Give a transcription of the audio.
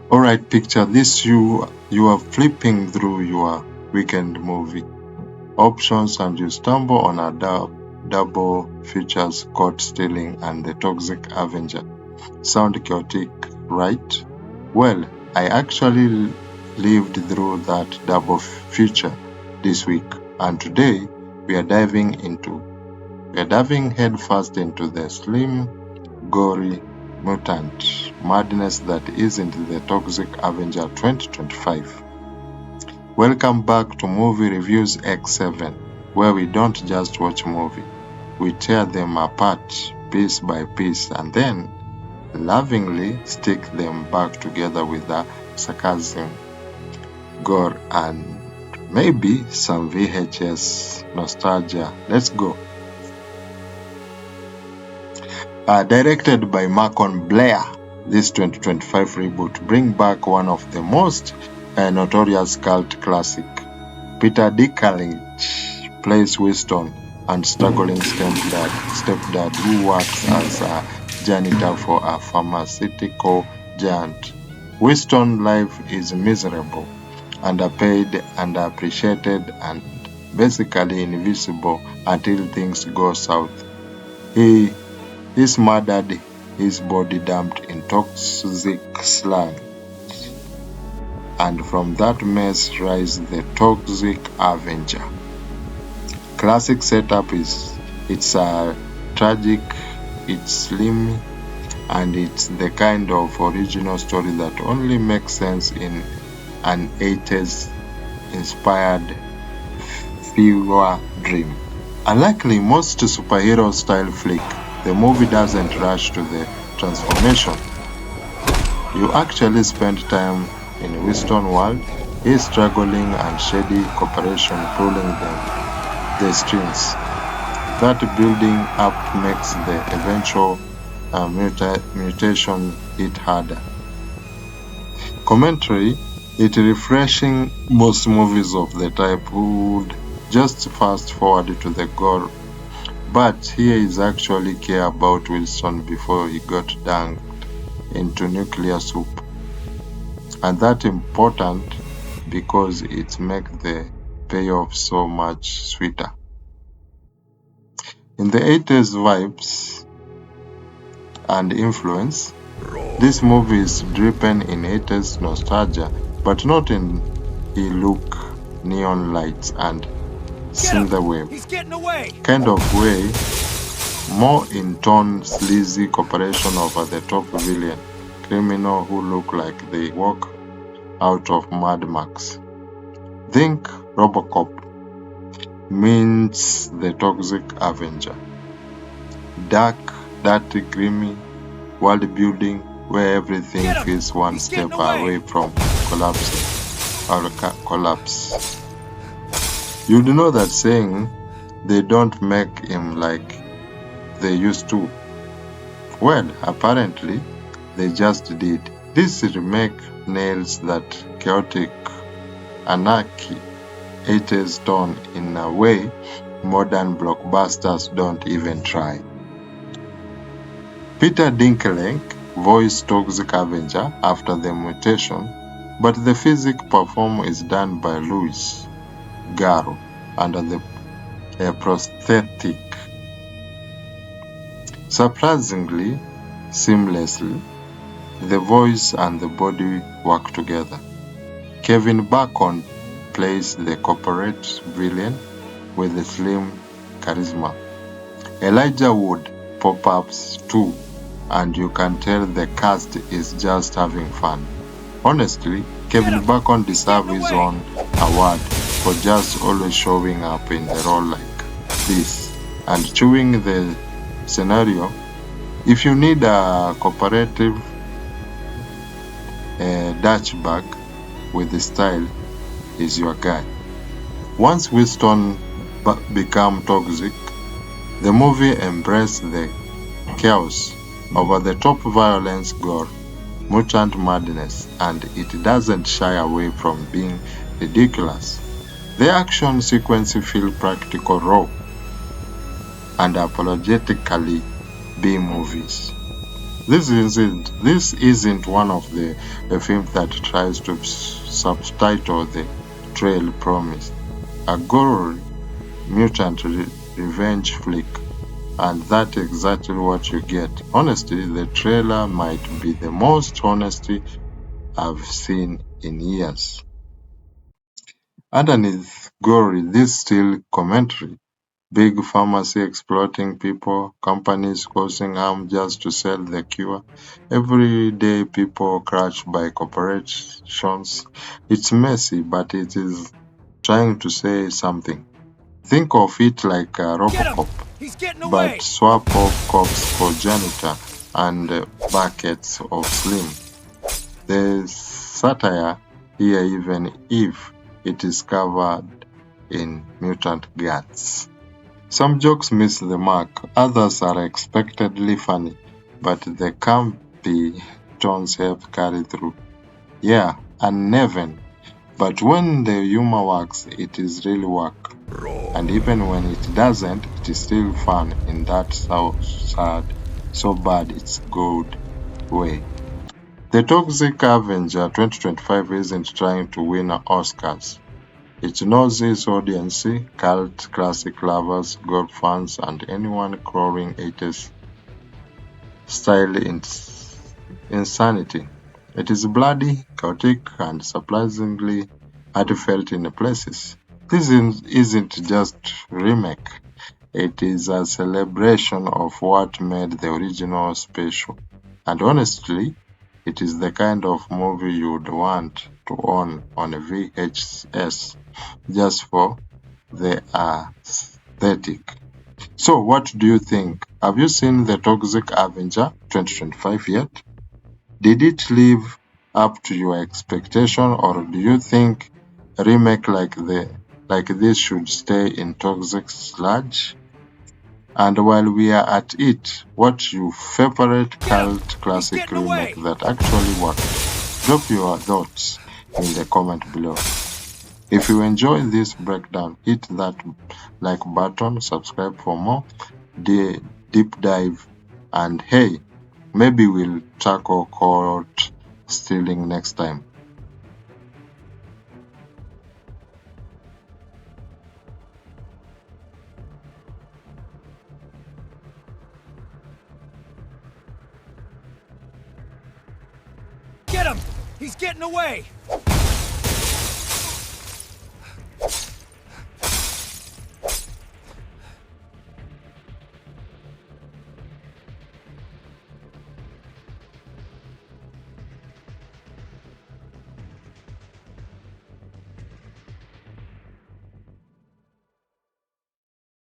Alright, picture this: you are flipping through your weekend movie options and you stumble on a double features Caught Stealing and the Toxic Avenger. Sound chaotic, right? Well, I actually lived through that double feature this week, and today we are diving headfirst into the slim, gory, mutant madness that isn't the Toxic Avenger 2025. Welcome back to Movie Reviews X7, where we don't just watch movie, we tear them apart piece by piece and then lovingly stick them back together with the sarcasm, gore, and maybe some VHS nostalgia. Let's go. Directed by Macon Blair, this 2025 reboot brings back one of the most notorious cult classic. Peter Dinklage plays Winston, and struggling stepdad who works as a janitor for a pharmaceutical giant. Winston's life is miserable, underpaid, underappreciated, and basically invisible until things go south. He is murdered, his body dumped in toxic sludge, and from that mess rises the Toxic Avenger. Classic setup is it's tragic, it's slim, and it's the kind of original story that only makes sense in an 80s inspired fever dream. Unlike most superhero style flick, the movie doesn't rush to the transformation. You actually spend time in Winston's world, his struggling and shady cooperation pulling the strings. That building up makes the eventual mutation hit harder. Commentary: it's refreshing. Most movies of the type would just fast forward to the gore, but here is actually care about Winston before he got dunked into nuclear soup. And that's important because it makes the payoff so much sweeter. In the 80s vibes and influence, this movie is dripping in 80s nostalgia, but not in a look, neon lights and synthwave kind of way, more in tone, sleazy cooperation over the top villain, criminal who look like they walk out of Mad Max. Think Robocop means the Toxic Avenger. Dark, dirty, grimy world building where everything feels one step away from collapse. You'd know that saying, they don't make him like they used to. Well, apparently, they just did. This remake nails that chaotic anarchy 80s tone in a way modern blockbusters don't even try. Peter Dinklage voiced Toxic Avenger after the mutation, but the physics performance is done by Louis Garo under the prosthetic. Surprisingly, seamlessly, the voice and the body work together. Kevin Bacon plays the corporate villain with a slim charisma. Elijah Wood pop-ups too, and you can tell the cast is just having fun. Honestly, Kevin Bacon deserves his own award for just always showing up in a role like this and chewing the scenario. If you need a cooperative Dutch bag with the style, is your guy. Once Winston became toxic, the movie embraced the chaos, over-the-top violence, gore, mutant madness, and it doesn't shy away from being ridiculous. The action sequences feel practical, raw, and apologetically B-movies. This isn't one of the films that tries to subtitle the trail promise. A gory mutant revenge flick, and that's exactly what you get. Honestly, the trailer might be the most honesty I've seen in years. Underneath gory, this still commentary. Big pharmacy exploiting people, companies causing harm just to sell the cure, everyday people crushed by corporations. It's messy, but it is trying to say something. Think of it like a Get him! Robocop, He's getting but away! swap off cops for janitor and buckets of slim. The satire here, even if it is covered in mutant guts. Some jokes miss the mark, others are expectedly funny, but the campy tones help carry through. Yeah, uneven, but when the humor works, it is really work. And even when it doesn't, it is still fun in that so sad, so bad it's good way. The Toxic Avenger 2025 isn't trying to win Oscars. It knows its audience, cult classic lovers, gore fans, and anyone crawling 80s style insanity. It is bloody, chaotic, and surprisingly heartfelt in places. This isn't just remake. It is a celebration of what made the original special. And honestly, it is the kind of movie you'd want to own on a VHS just for the aesthetic. So, what do you think? Have you seen The Toxic Avenger 2025 yet? Did it live up to your expectation, or do you think a remake like this should stay in Toxic sludge? And while we are at it, what's your favorite Get him! cult He's classic getting remake away! that actually worked? Drop your thoughts in the comment below. If you enjoy this breakdown, hit that like button, subscribe for more deep dive, and hey, maybe we'll tackle court stealing next time. Get him! He's getting away!